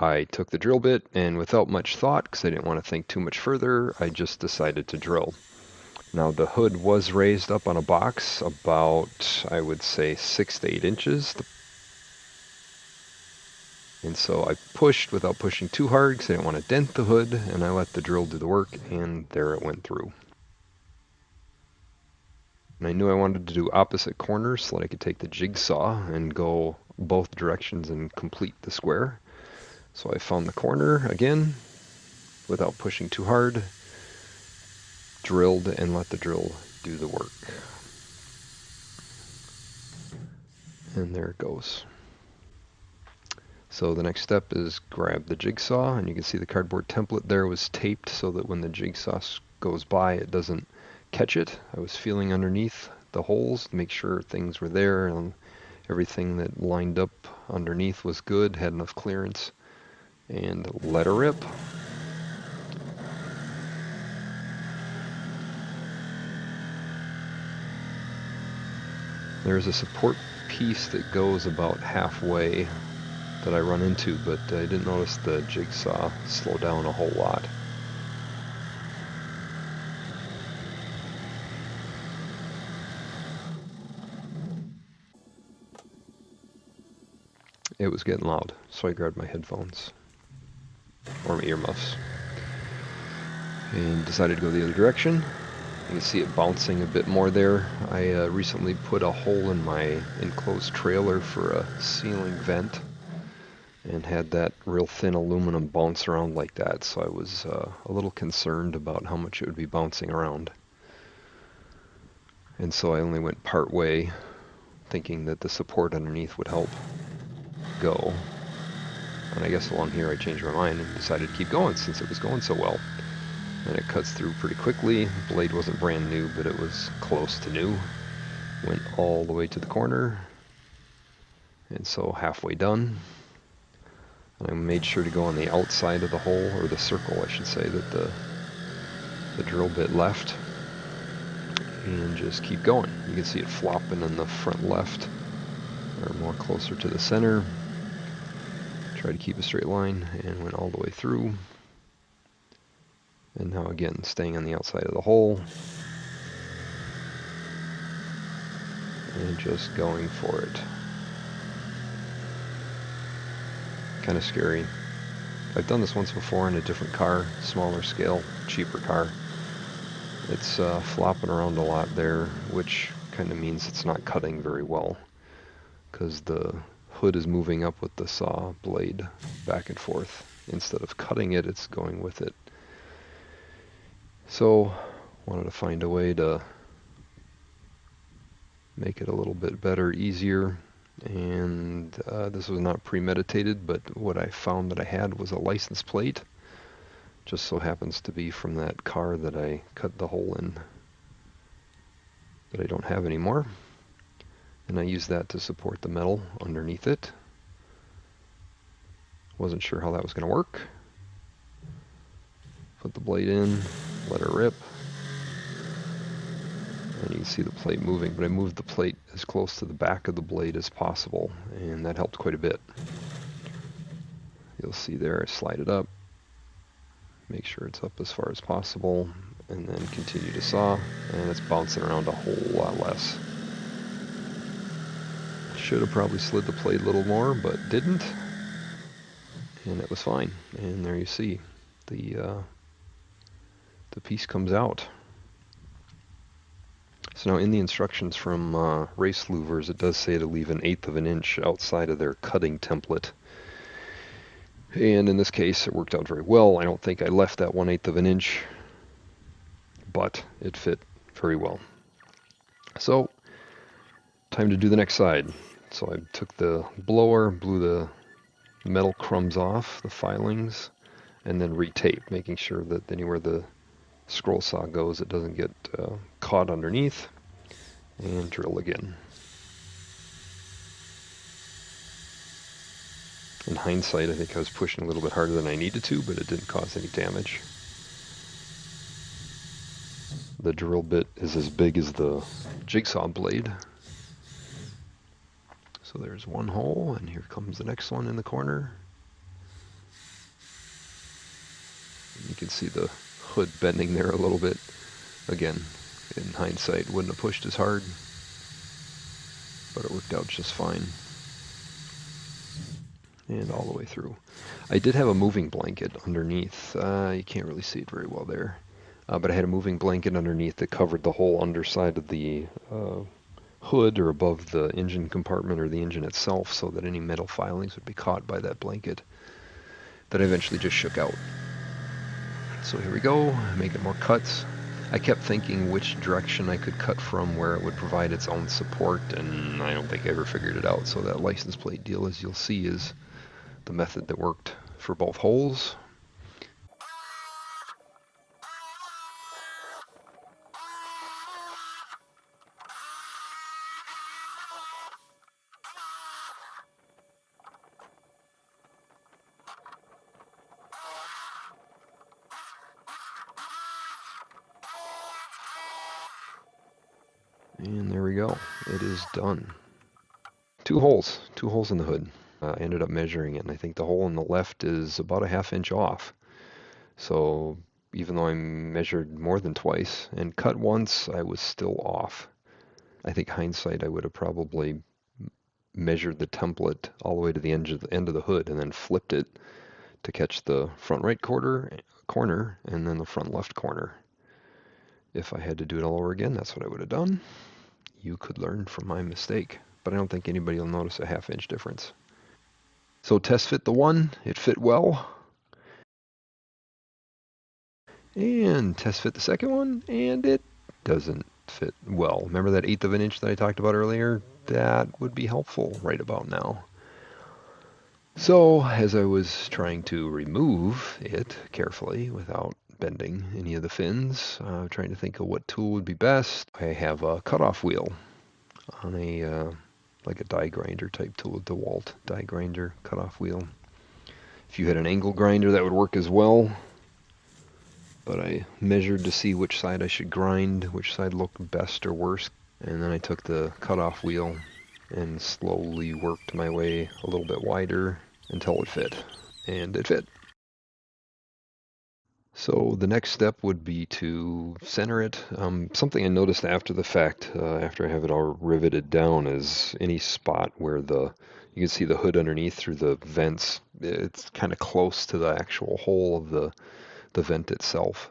I took the drill bit, and without much thought, because I didn't want to think too much further, I just decided to drill. Now the hood was raised up on a box about, I would say, 6 to 8 inches. And so I pushed without pushing too hard because I didn't want to dent the hood, and I let the drill do the work, and there it went through. And I knew I wanted to do opposite corners so that I could take the jigsaw and go both directions and complete the square. So I found the corner again without pushing too hard, drilled, and let the drill do the work. And there it goes. So the next step is grab the jigsaw, and you can see the cardboard template there was taped so that when the jigsaw goes by it doesn't catch it. I was feeling underneath the holes to make sure things were there and everything that lined up underneath was good, had enough clearance, and let her rip. There's a support piece that goes about halfway that I run into, but I didn't notice the jigsaw slow down a whole lot. It was getting loud, so I grabbed my headphones, or my earmuffs, and decided to go the other direction. You can see it bouncing a bit more there. I recently put a hole in my enclosed trailer for a ceiling vent and had that real thin aluminum bounce around like that, so I was a little concerned about how much it would be bouncing around. And so I only went part way, thinking that the support underneath would help go. And I guess along here I changed my mind and decided to keep going since it was going so well. And it cuts through pretty quickly. The blade wasn't brand new, but it was close to new. Went all the way to the corner, and so halfway done. And I made sure to go on the outside of the hole, or the circle I should say, that the drill bit left, and just keep going. You can see it flopping in the front left, or more closer to the center. Try to keep a straight line, and went all the way through. And now again, staying on the outside of the hole, and just going for it. Kind of scary. I've done this once before in a different car, smaller scale, cheaper car. It's flopping around a lot there, which kind of means it's not cutting very well, because the hood is moving up with the saw blade back and forth. Instead of cutting it, it's going with it. So, wanted to find a way to make it a little bit better, easier. And this was not premeditated, but what I found that I had was a license plate. Just so happens to be from that car that I cut the hole in, that I don't have anymore. And I used that to support the metal underneath it. Wasn't sure how that was going to work. Put the blade in, let her rip. And you can see the plate moving, but I moved the plate as close to the back of the blade as possible, and that helped quite a bit. You'll see there, I slide it up, make sure it's up as far as possible, and then continue to saw, and it's bouncing around a whole lot less. Should have probably slid the plate a little more, but didn't, and it was fine. And there you see, the piece comes out. So now in the instructions from Race Louvers, it does say to leave 1/8 of an inch outside of their cutting template. And in this case, it worked out very well. I don't think I left that 1/8 of an inch, but it fit very well. So, time to do the next side. So I took the blower, blew the metal crumbs off, the filings, and then retaped, making sure that anywhere the scroll saw goes, it doesn't get caught underneath, and drill again. In hindsight, I think I was pushing a little bit harder than I needed to, but it didn't cause any damage. The drill bit is as big as the jigsaw blade. So there's one hole, and here comes the next one in the corner. can see the hood bending there a little bit. Again, in hindsight, wouldn't have pushed as hard, but it worked out just fine. And all the way through. I did have a moving blanket underneath. You can't really see it very well there. But I had a moving blanket underneath that covered the whole underside of the hood or above the engine compartment or the engine itself, so that any metal filings would be caught by that blanket that I eventually just shook out. So here we go, making more cuts. I kept thinking which direction I could cut from where it would provide its own support, and I don't think I ever figured it out. So that license plate deal, as you'll see, is the method that worked for both holes. And there we go. It is done. Two holes in the hood. I ended up measuring it, and I think the hole on the left is about a ½ inch off. So even though I measured more than twice and cut once, I was still off. I think hindsight, I would have probably measured the template all the way to the end of the hood and then flipped it to catch the front right corner and then the front left corner. If I had to do it all over again, that's what I would have done. You could learn from my mistake, but I don't think anybody will notice a ½ inch difference. So test fit the one, it fit well. And test fit the second one, and it doesn't fit well. Remember that 1/8 of an inch that I talked about earlier? That would be helpful right about now. So as I was trying to remove it carefully without bending any of the fins, trying to think of what tool would be best, I have a cutoff wheel on a like a die grinder type tool, DeWalt die grinder cutoff wheel. If you had an angle grinder, that would work as well. But I measured to see which side I should grind, which side looked best or worst. And then I took the cutoff wheel and slowly worked my way a little bit wider until it fit. And it fit. So the next step would be to center it. Something I noticed after the fact, after I have it all riveted down, is any spot where you can see the hood underneath through the vents. It's kind of close to the actual hole of the vent itself.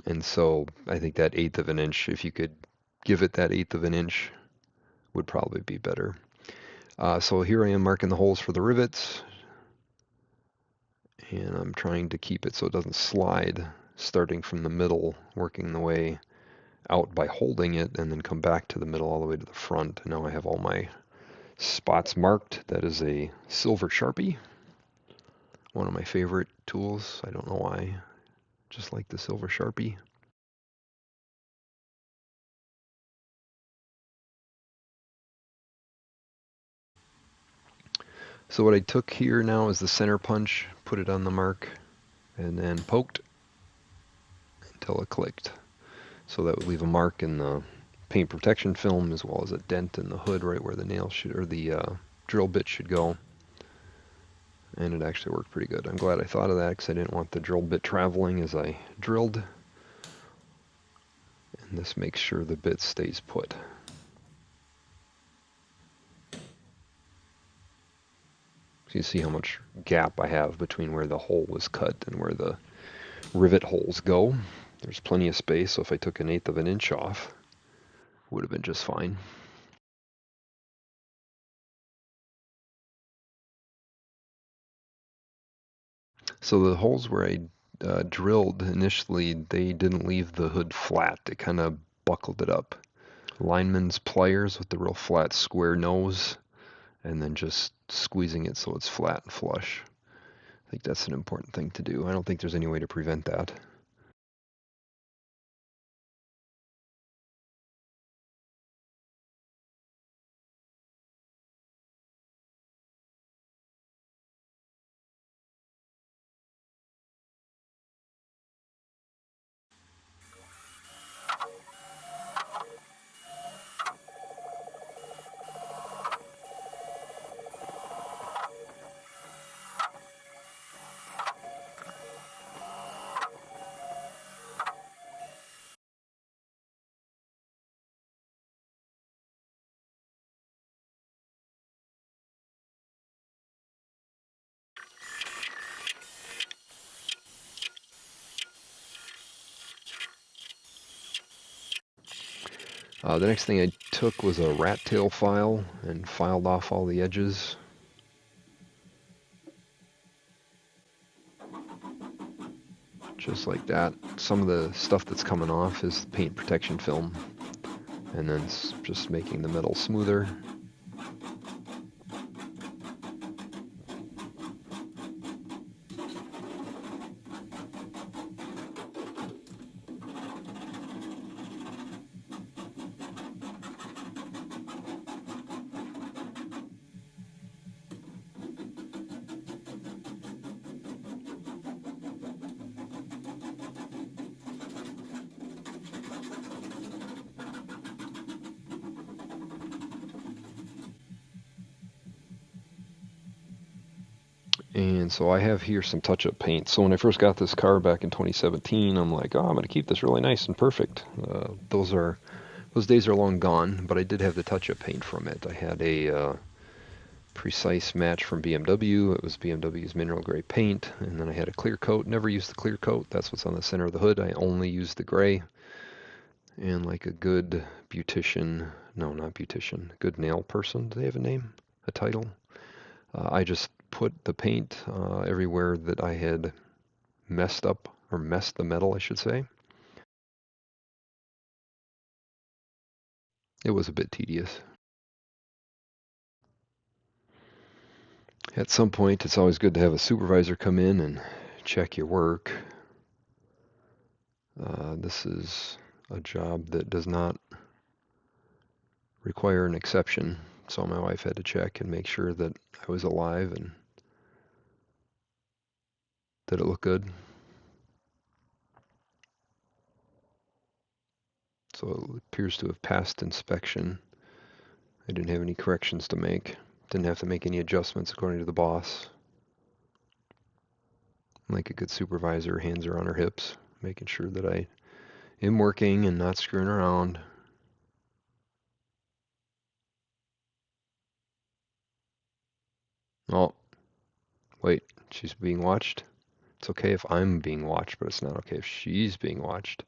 And so I think that 1/8 of an inch, if you could give it that 1/8 of an inch, would probably be better. So here I am marking the holes for the rivets, and I'm trying to keep it so it doesn't slide, starting from the middle, working the way out by holding it, and then come back to the middle all the way to the front. And now I have all my spots marked. That is a silver Sharpie, one of my favorite tools. I don't know why, just like the silver Sharpie. So what I took here now is the center punch, put it on the mark, and then poked until it clicked. So that would leave a mark in the paint protection film as well as a dent in the hood right where the nail should, or the drill bit should go. And it actually worked pretty good. I'm glad I thought of that because I didn't want the drill bit traveling as I drilled. And this makes sure the bit stays put. So you see how much gap I have between where the hole was cut and where the rivet holes go. There's plenty of space, so if I took an 1/8 of an inch off, it would have been just fine. So the holes where I drilled initially, they didn't leave the hood flat. It kind of buckled it up. Lineman's pliers with the real flat square nose, and then just squeezing it so it's flat and flush. I think that's an important thing to do. I don't think there's any way to prevent that. The next thing I took was a rat tail file and filed off all the edges. Just like that. Some of the stuff that's coming off is paint protection film, and then just making the metal smoother. And so I have here some touch-up paint. So when I first got this car back in 2017, I'm like, oh, I'm going to keep this really nice and perfect. Those days are long gone, but I did have the touch-up paint from it. I had a precise match from BMW. It was BMW's mineral gray paint, and then I had a clear coat. Never used the clear coat. That's what's on the center of the hood. I only used the gray. And like a good beautician, no, not beautician, good nail person. Do they have a name? A title? I just put the paint everywhere that I had messed up, or messed the metal, I should say. It was a bit tedious. At some point, it's always good to have a supervisor come in and check your work. This is a job that does not require an exception, so my wife had to check and make sure that I was alive and that it looked good. So it appears to have passed inspection. I didn't have any corrections to make. Didn't have to make any adjustments according to the boss. Like a good supervisor, hands are on her hips, making sure that I am working and not screwing around. Oh, wait, she's being watched? It's okay if I'm being watched, but it's not okay if she's being watched.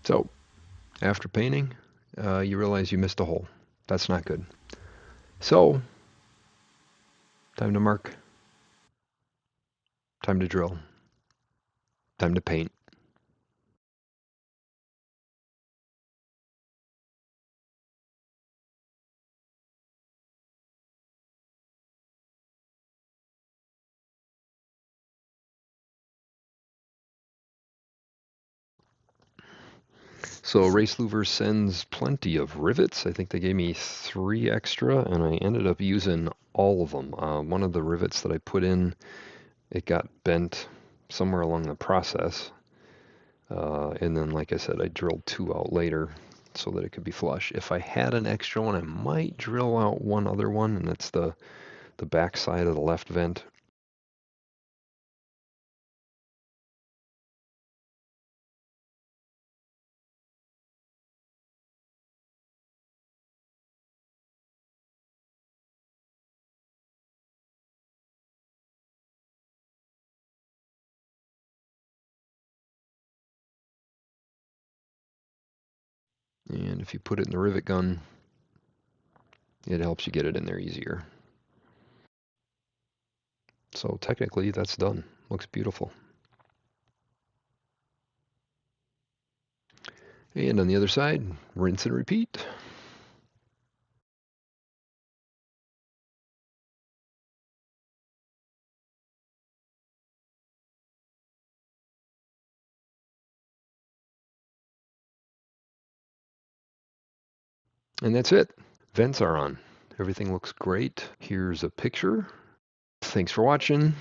So, after painting, you realize you missed a hole. That's not good. So, time to mark, time to drill, time to paint. So Race Louvers sends plenty of rivets. I think they gave me 3 extra, and I ended up using all of them. One of the rivets that I put in, it got bent somewhere along the process. And then, like I said, I drilled 2 out later so that it could be flush. If I had an extra one, I might drill out one other one, and that's the back side of the left vent. And if you put it in the rivet gun, it helps you get it in there easier. So technically, that's done. Looks beautiful. And on the other side, rinse and repeat. And that's it. Vents are on. Everything looks great. Here's a picture. Thanks for watching.